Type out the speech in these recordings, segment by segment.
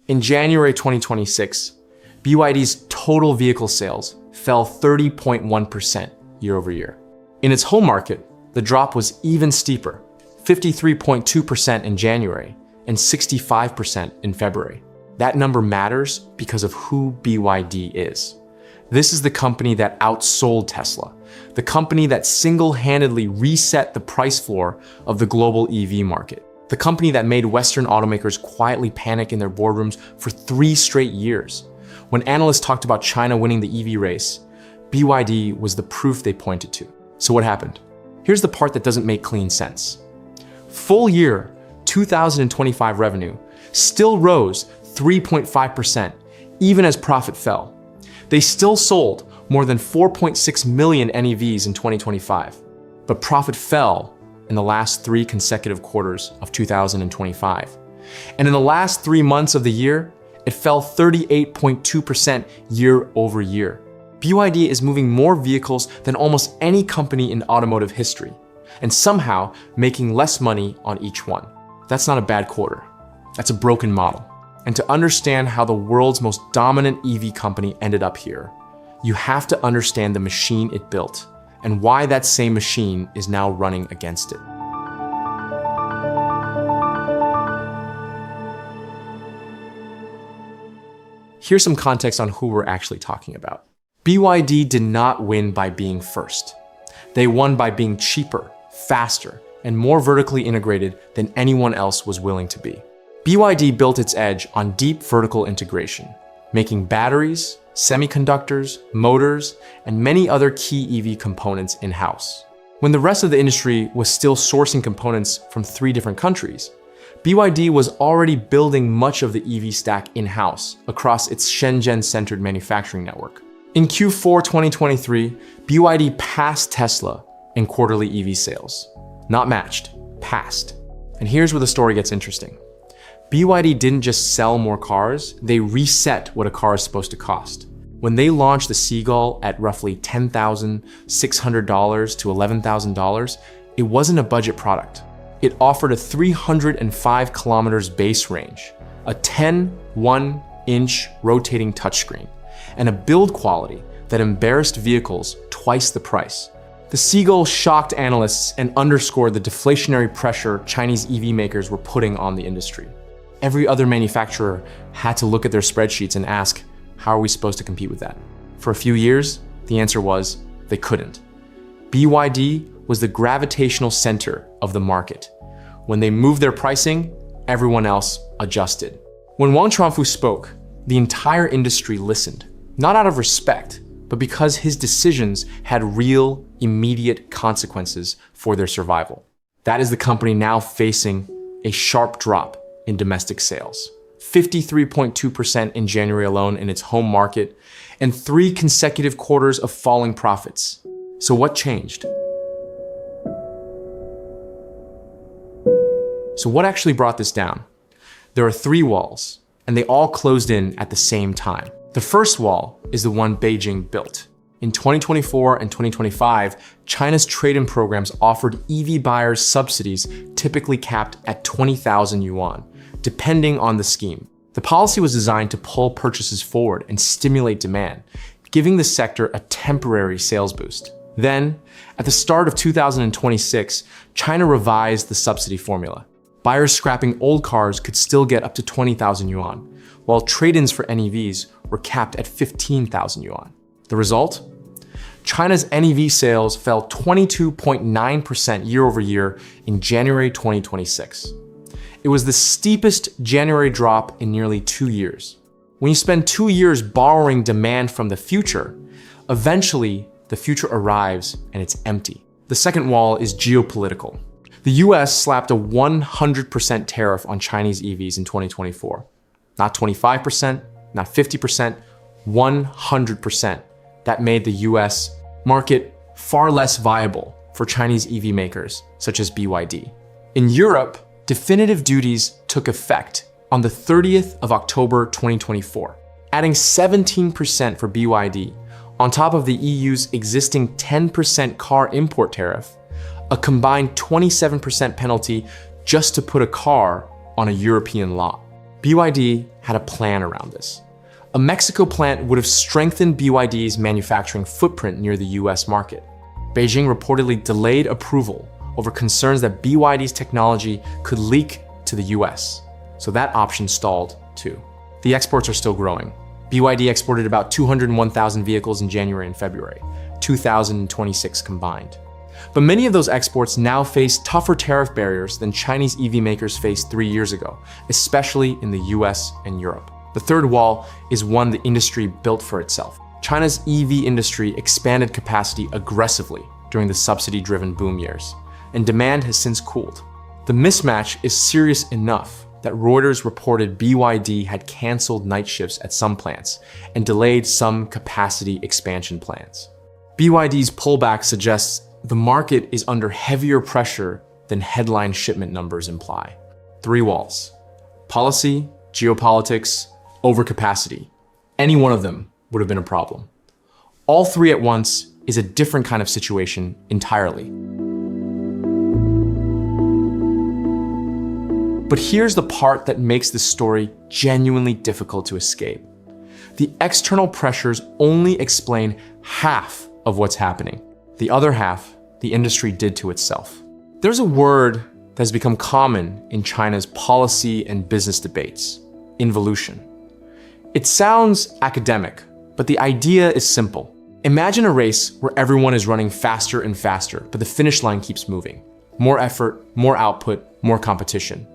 In January 2026, BYD's total vehicle sales fell 30.1% year over year. In its home market, the drop was even steeper, 53.2% in January and 65% in February. That number matters because of who BYD is. This is the company that outsold Tesla, the company that single-handedly reset the price floor of the global EV market, the company that made Western automakers quietly panic in their boardrooms for 3 straight years. When analysts talked about China winning the EV race, BYD was the proof they pointed to. So what happened? Here's the part that doesn't make clean sense. Full year 2025 revenue still rose 3.5%, even as profit fell. They still sold more than 4.6 million NEVs in 2025, but profit fell in the last 3 consecutive quarters of 2025. And in the last 3 months of the year, it fell 38.2% year over year. BYD is moving more vehicles than almost any company in automotive history, and somehow making less money on each one. That's not a bad quarter. That's a broken model. And to understand how the world's most dominant EV company ended up here, you have to understand the machine it built and why that same machine is now running against it. Here's some context on who we're actually talking about. BYD did not win by being first. They won by being cheaper, faster, and more vertically integrated than anyone else was willing to be. BYD built its edge on deep vertical integration, making batteries, semiconductors, motors, and many other key EV components in-house. When the rest of the industry was still sourcing components from 3 different countries, BYD was already building much of the EV stack in-house across its Shenzhen-centered manufacturing network. In Q4 2023, BYD passed Tesla in quarterly EV sales. Not matched, passed. And here's where the story gets interesting. BYD didn't just sell more cars, they reset what a car is supposed to cost. When they launched the Seagull at roughly $10,600 to $11,000, it wasn't a budget product. It offered a 305 kilometers base range, a 10.1-inch rotating touchscreen, and a build quality that embarrassed vehicles twice the price. The Seagull shocked analysts and underscored the deflationary pressure Chinese EV makers were putting on the industry. Every other manufacturer had to look at their spreadsheets and ask, how are we supposed to compete with that? For a few years, the answer was they couldn't. BYD was the gravitational center of the market. When they moved their pricing, everyone else adjusted. When Wang Chuanfu spoke, the entire industry listened, not out of respect, but because his decisions had real, immediate consequences for their survival. That is the company now facing a sharp drop in domestic sales, 53.2% in January alone in its home market, and 3 consecutive quarters of falling profits. So what changed? So what actually brought this down? There are 3 walls, and they all closed in at the same time. The first wall is the one Beijing built. In 2024 and 2025, China's trade-in programs offered EV buyers subsidies typically capped at 20,000 yuan, depending on the scheme. The policy was designed to pull purchases forward and stimulate demand, giving the sector a temporary sales boost. Then, at the start of 2026, China revised the subsidy formula. Buyers scrapping old cars could still get up to 20,000 yuan, while trade-ins for NEVs were capped at 15,000 yuan. The result? China's NEV sales fell 22.9% year over year in January 2026. It was the steepest January drop in nearly 2 years. When you spend 2 years borrowing demand from the future, eventually the future arrives and it's empty. The second wall is geopolitical. The US slapped a 100% tariff on Chinese EVs in 2024. Not 25%, not 50%, 100%. That made the US market far less viable for Chinese EV makers, such as BYD. In Europe, definitive duties took effect on the 30th of October 2024, adding 17% for BYD on top of the EU's existing 10% car import tariff, a combined 27% penalty just to put a car on a European lot. BYD had a plan around this. A Mexico plant would have strengthened BYD's manufacturing footprint near the US market. Beijing reportedly delayed approval over concerns that BYD's technology could leak to the US, so that option stalled too. The exports are still growing. BYD exported about 201,000 vehicles in January and February, 2,026 combined. But many of those exports now face tougher tariff barriers than Chinese EV makers faced 3 years ago, especially in the US and Europe. The third wall is one the industry built for itself. China's EV industry expanded capacity aggressively during the subsidy-driven boom years, and demand has since cooled. The mismatch is serious enough that Reuters reported BYD had canceled night shifts at some plants and delayed some capacity expansion plans. BYD's pullback suggests the market is under heavier pressure than headline shipment numbers imply. 3 walls: policy, geopolitics, overcapacity. Any one of them would have been a problem. All 3 at once is a different kind of situation entirely. But here's the part that makes this story genuinely difficult to escape. The external pressures only explain half of what's happening. The other half, the industry did to itself. There's a word that has become common in China's policy and business debates: involution. It sounds academic, but the idea is simple. Imagine a race where everyone is running faster and faster, but the finish line keeps moving. More effort, more output, more competition,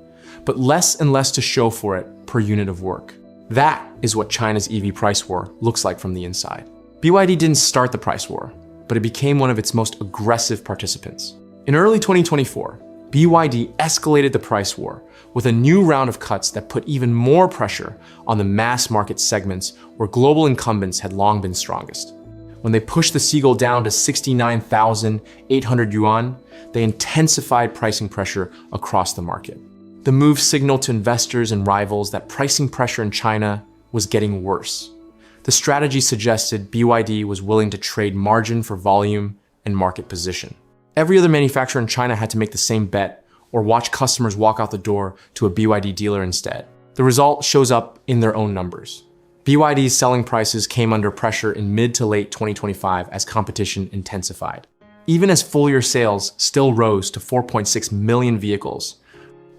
but less and less to show for it per unit of work. That is what China's EV price war looks like from the inside. BYD didn't start the price war, but it became one of its most aggressive participants. In early 2024, BYD escalated the price war with a new round of cuts that put even more pressure on the mass market segments where global incumbents had long been strongest. When they pushed the Seagull down to 69,800 yuan, they intensified pricing pressure across the market. The move signaled to investors and rivals that pricing pressure in China was getting worse. The strategy suggested BYD was willing to trade margin for volume and market position. Every other manufacturer in China had to make the same bet or watch customers walk out the door to a BYD dealer instead. The result shows up in their own numbers. BYD's selling prices came under pressure in mid to late 2025 as competition intensified. Even as full-year sales still rose to 4.6 million vehicles,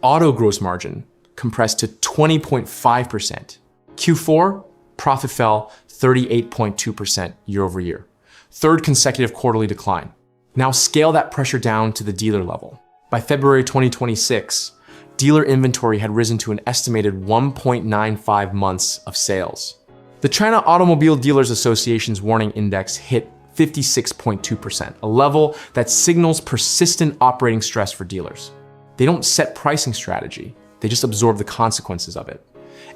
auto gross margin compressed to 20.5%. Q4, profit fell 38.2% year over year. Third consecutive quarterly decline. Now scale that pressure down to the dealer level. By February 2026, dealer inventory had risen to an estimated 1.95 months of sales. The China Automobile Dealers Association's warning index hit 56.2%, a level that signals persistent operating stress for dealers. They don't set pricing strategy, they just absorb the consequences of it.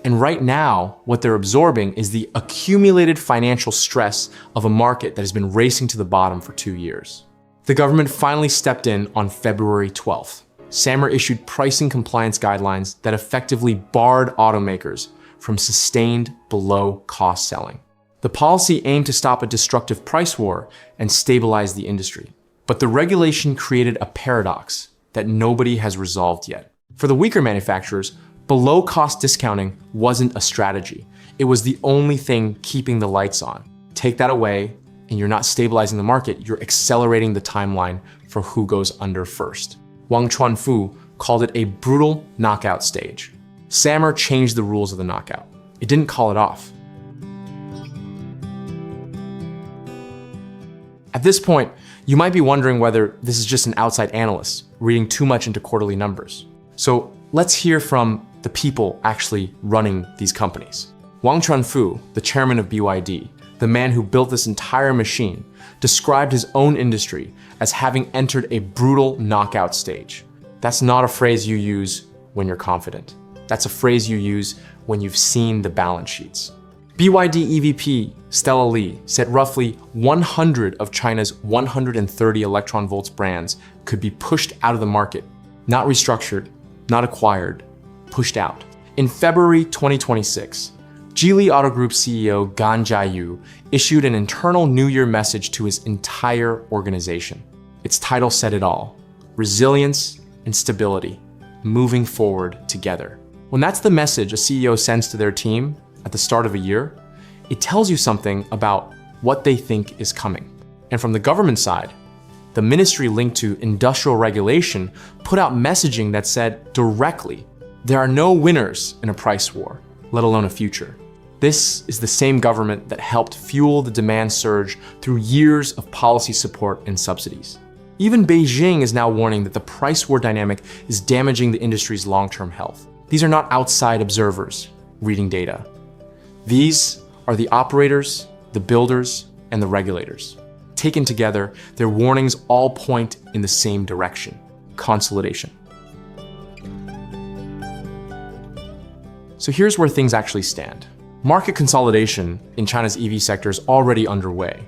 And right now, what they're absorbing is the accumulated financial stress of a market that has been racing to the bottom for 2 years. The government finally stepped in on February 12th. SAMR issued pricing compliance guidelines that effectively barred automakers from sustained below-cost selling. The policy aimed to stop a destructive price war and stabilize the industry. But the regulation created a paradox that nobody has resolved yet. For the weaker manufacturers, below-cost discounting wasn't a strategy. It was the only thing keeping the lights on. Take that away, and you're not stabilizing the market, you're accelerating the timeline for who goes under first. Wang Chuanfu called it a brutal knockout stage. SAMR changed the rules of the knockout. It didn't call it off. At this point, you might be wondering whether this is just an outside analyst reading too much into quarterly numbers. So let's hear from the people actually running these companies. Wang Chuanfu, the chairman of BYD, the man who built this entire machine, described his own industry as having entered a brutal knockout stage. That's not a phrase you use when you're confident. That's a phrase you use when you've seen the balance sheets. BYD EVP Stella Li said roughly 100 of China's 130 electron volts brands could be pushed out of the market, not restructured, not acquired, pushed out. In February 2026, Geely Auto Group CEO Gan Jiayu issued an internal New Year message to his entire organization. Its title said it all: resilience and stability, moving forward together. When that's the message a CEO sends to their team at the start of a year, it tells you something about what they think is coming. And from the government side, the ministry linked to industrial regulation put out messaging that said directly, there are no winners in a price war, let alone a future. This is the same government that helped fuel the demand surge through years of policy support and subsidies. Even Beijing is now warning that the price war dynamic is damaging the industry's long-term health. These are not outside observers reading data. These are the operators, the builders, and the regulators. Taken together, their warnings all point in the same direction: consolidation. So here's where things actually stand. Market consolidation in China's EV sector is already underway.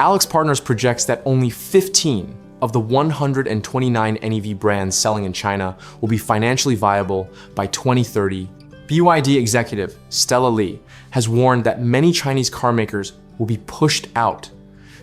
Alex Partners projects that only 15 of the 129 NEV brands selling in China will be financially viable by 2030. BYD executive Stella Li has warned that many Chinese car makers will be pushed out,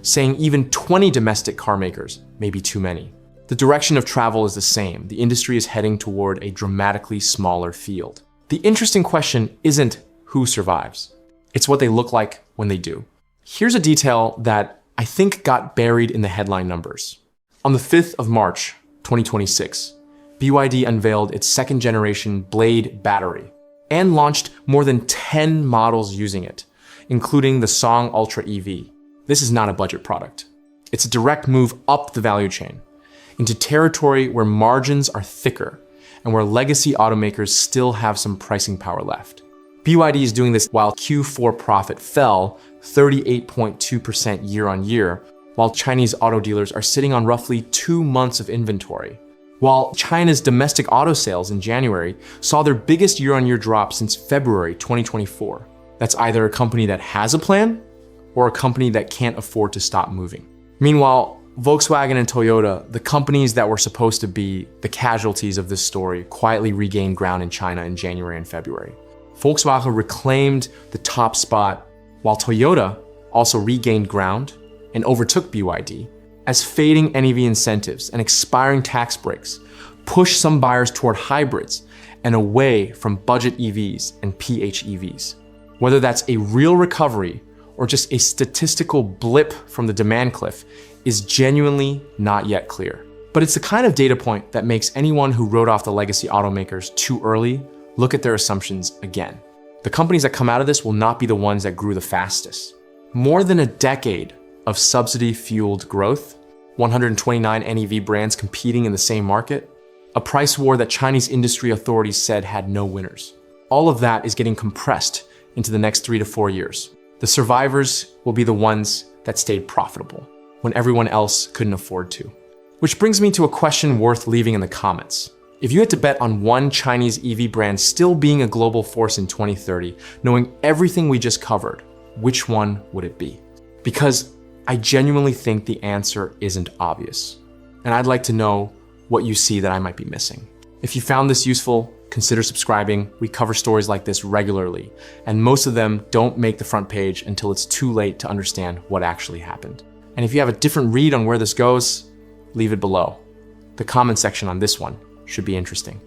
saying even 20 domestic car makers may be too many. The direction of travel is the same. The industry is heading toward a dramatically smaller field. The interesting question isn't who survives. It's what they look like when they do. Here's a detail that I think got buried in the headline numbers. On the 5th of March, 2026, BYD unveiled its second generation Blade battery and launched more than 10 models using it, including the Song Ultra EV. This is not a budget product. It's a direct move up the value chain into territory where margins are thicker and where legacy automakers still have some pricing power left. BYD is doing this while Q4 profit fell 38.2% year-on-year, while Chinese auto dealers are sitting on roughly 2 months of inventory. While China's domestic auto sales in January saw their biggest year-on-year drop since February 2024. That's either a company that has a plan or a company that can't afford to stop moving. Meanwhile, Volkswagen and Toyota, the companies that were supposed to be the casualties of this story, quietly regained ground in China in January and February. Volkswagen reclaimed the top spot, while Toyota also regained ground and overtook BYD, as fading NEV incentives and expiring tax breaks push some buyers toward hybrids and away from budget EVs and PHEVs. Whether that's a real recovery or just a statistical blip from the demand cliff is genuinely not yet clear. But it's the kind of data point that makes anyone who wrote off the legacy automakers too early look at their assumptions again. The companies that come out of this will not be the ones that grew the fastest. More than a decade of subsidy-fueled growth, 129 NEV brands competing in the same market, a price war that Chinese industry authorities said had no winners. All of that is getting compressed into the next 3 to 4 years. The survivors will be the ones that stayed profitable when everyone else couldn't afford to. Which brings me to a question worth leaving in the comments. If you had to bet on one Chinese EV brand still being a global force in 2030, knowing everything we just covered, which one would it be? Because I genuinely think the answer isn't obvious. And I'd like to know what you see that I might be missing. If you found this useful, consider subscribing. We cover stories like this regularly, and most of them don't make the front page until it's too late to understand what actually happened. And if you have a different read on where this goes, leave it below. The comment section on this one should be interesting.